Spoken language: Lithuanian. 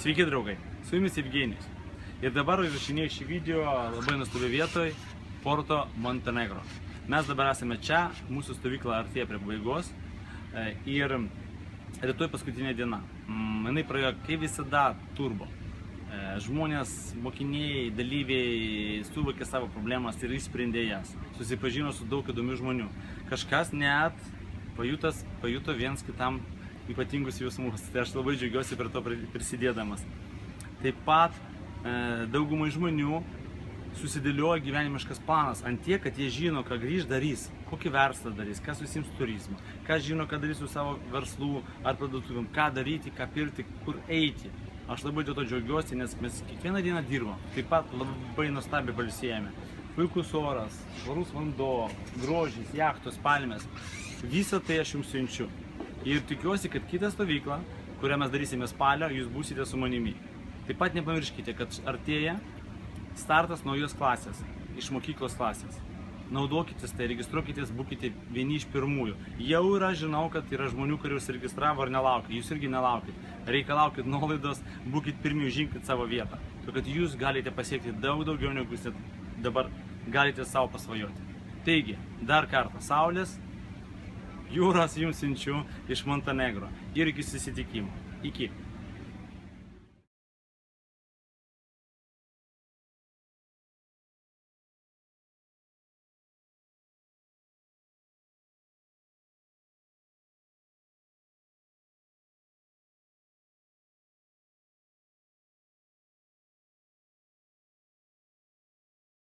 Sveiki draugai, su jumis Evgenijus. Ir dabar įrašinėjau šį video labai nuostabioj vietoj, Porto Montenegro. Mes dabar esame čia, mūsų stovykla artėja prie pabaigos ir rytoj paskutinė diena. Jinai praėjo kaip visada turbo. Žmonės, mokiniai, dalyviai suvokė savo problemas ir išsprendė jas. Susipažino su daug įdomių žmonių. Kažkas net pajuto viens kitam ypatingus jausmus. Tai aš labai džiaugiuosi prie to prisidėdamas. Taip pat daugumai žmonių susidėlioja gyvenimiškas planas ant tiek, kad jie žino, ką grįž darys, kokį verslą darys, ką susiims turizmą, ką žino, ką darys su savo verslų ar parduotuvėm, ką daryti, ką pirkti, kur eiti. Aš labai dėl to džiaugiuosi, nes mes kiekvieną dieną dirbam. Taip pat labai nuostabiai pailsėjame. Puikus oras, švarus vanduo, grožis, jachtos, palmės. Visą tai aš jums siunčiu. Ir tikiuosi, kad kitą stovyklą, kurią mes darysime spalio, jūs būsite su manimi. Taip pat nepamirškite, kad artėja startas naujos klasės, iš mokyklos klasės. Naudokitės tai, registruokitės, būkite vieni iš pirmųjų. Jau yra, žinau, kad yra žmonių, kurie užsiregistravo ar nelaukia. Jūs irgi nelaukit. Reikalaukit nuolaidos, būkite pirmi, užinkit savo vietą. Kad jūs galite pasiekti daug daugiau, negu jūs dabar galite savo pasvajoti. Taigi, dar kartą, saulės, jūros jums siunčiu iš Montenegro. Ir iki susitikimo. Iki.